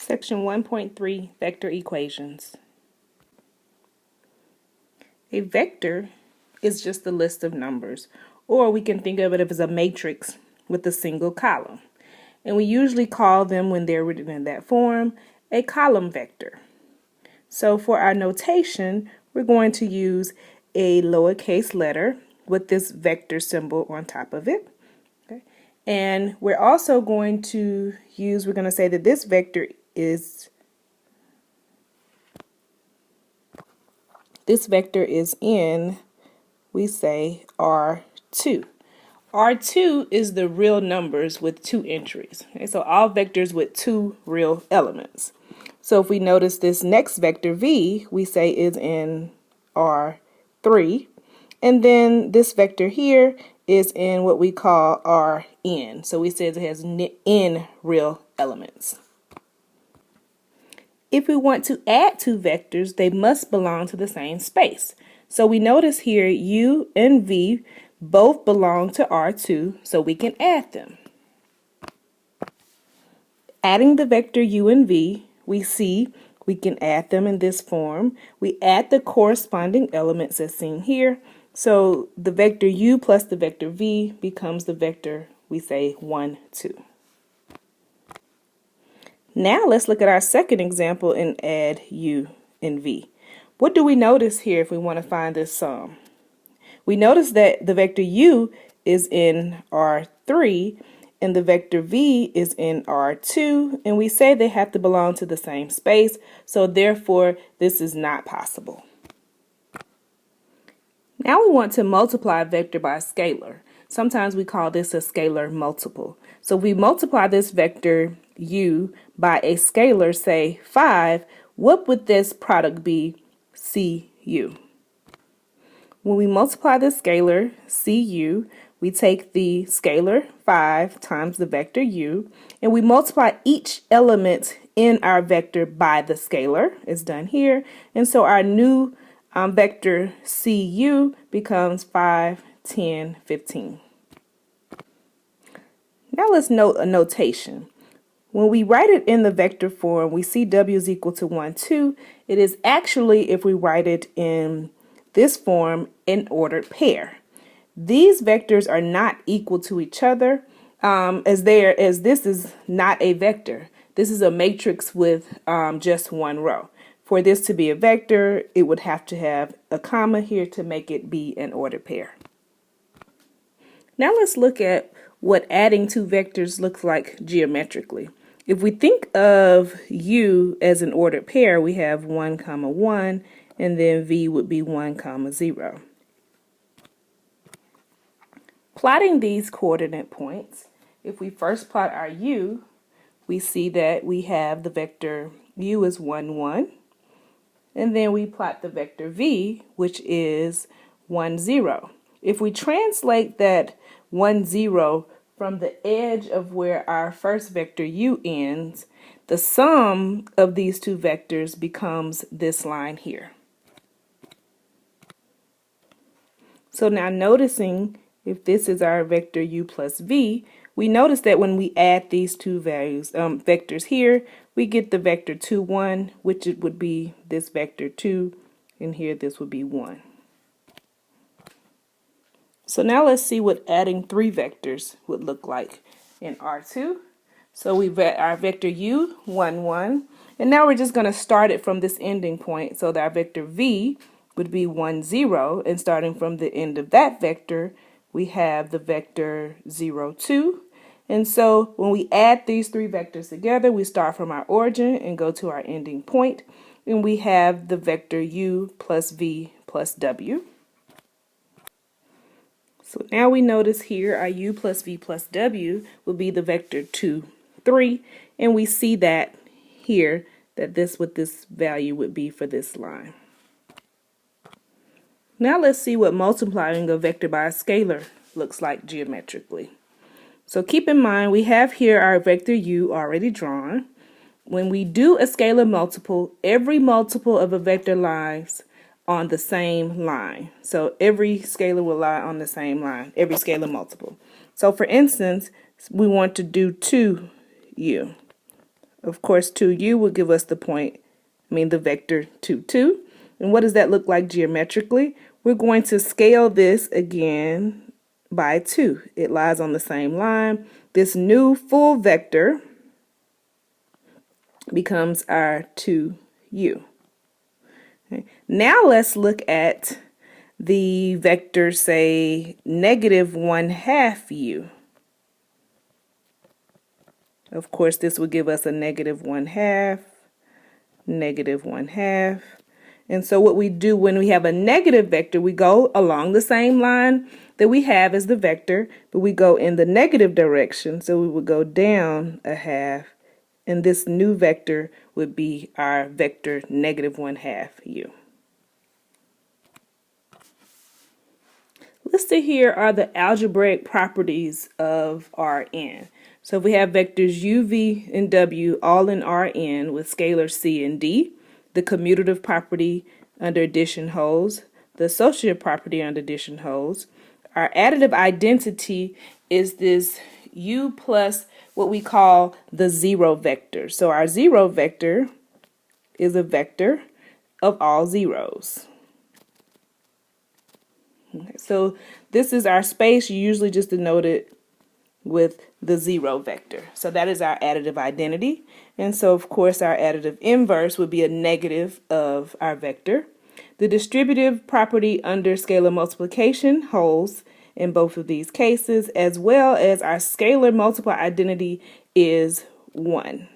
Section 1.3, Vector Equations. A vector is just a list of numbers, or we can think of it as a matrix with a single column. And we usually call them, when they're written in that form, a column vector. So for our notation, we're going to use a lowercase letter with this vector symbol on top of it. Okay. And we're also going to say that this vector is in, we say, R2. R2 is the real numbers with two entries. Okay, so all vectors with two real elements. So if we notice this next vector v, we say is in R3. And then this vector here is in what we call Rn. So we say it has n real elements. If we want to add two vectors, they must belong to the same space. So we notice here u and v both belong to R2, so we can add them. Adding the vector u and v, we see we can add them in this form. We add the corresponding elements as seen here. So the vector u plus the vector v becomes the vector we say 1, 2. Now let's look at our second example and add u and v. What do we notice here if we want to find this sum? We notice that the vector u is in R3 and the vector v is in R2, and we say they have to belong to the same space, so therefore this is not possible. Now we want to multiply a vector by a scalar. Sometimes we call this a scalar multiple. So if we multiply this vector u by a scalar, say 5, what would this product be? Cu. When we multiply the scalar cu, we take the scalar 5 times the vector u, and we multiply each element in our vector by the scalar. It's done here. And so our new vector cu becomes 5, 10, 15. Now let's note a notation. When we write it in the vector form, we see w is equal to 1, 2. It is actually, if we write it in this form, an ordered pair. These vectors are not equal to each other as this is not a vector. This is a matrix with just one row. For this to be a vector, it would have to have a comma here to make it be an ordered pair. Now let's look at what adding two vectors looks like geometrically. If we think of u as an ordered pair, we have 1, 1, and then v would be 1, 0. Plotting these coordinate points, if we first plot our u, we see that we have the vector u is 1, 1, and then we plot the vector v, which is 1, 0. If we translate that 1, 0 from the edge of where our first vector u ends, the sum of these two vectors becomes this line here. So now noticing if this is our vector u plus v, we notice that when we add these two vectors here, we get the vector 2, 1, which it would be this vector 2, and here this would be 1. So now let's see what adding three vectors would look like in R2. So we've got our vector u, 1, 1, and now we're just going to start it from this ending point. So that our vector v would be 1, 0, and starting from the end of that vector, we have the vector 0, 2. And so when we add these three vectors together, we start from our origin and go to our ending point, and we have the vector u plus v plus w. So now we notice here our u plus v plus w will be the vector 2, 3, and we see that here that what this value would be for this line. Now let's see what multiplying a vector by a scalar looks like geometrically. So keep in mind we have here our vector u already drawn. When we do a scalar multiple, every multiple of a vector lies on the same line. So every scalar will lie on the same line, every scalar multiple. So for instance, we want to do 2u. Of course, 2u will give us the vector 2, 2. And what does that look like geometrically? We're going to scale this again by 2. It lies on the same line. This new full vector becomes our 2u. Okay. Now let's look at the vector, say, negative 1/2 u. Of course, this would give us a negative 1/2, negative 1/2. And so what we do when we have a negative vector, we go along the same line that we have as the vector, but we go in the negative direction. So we would go down 1/2, and this new vector would be our vector negative 1/2 u. Listed here are the algebraic properties of Rn. So if we have vectors u, v, and w all in Rn with scalars c and d, the commutative property under addition holds, the associative property under addition holds. Our additive identity is this u plus what we call the zero vector. So our zero vector is a vector of all zeros. Okay, so this is our space. You usually just denote it with the zero vector. So that is our additive identity. And so, of course, our additive inverse would be a negative of our vector. The distributive property under scalar multiplication holds in both of these cases, as well as our scalar multiply identity is 1.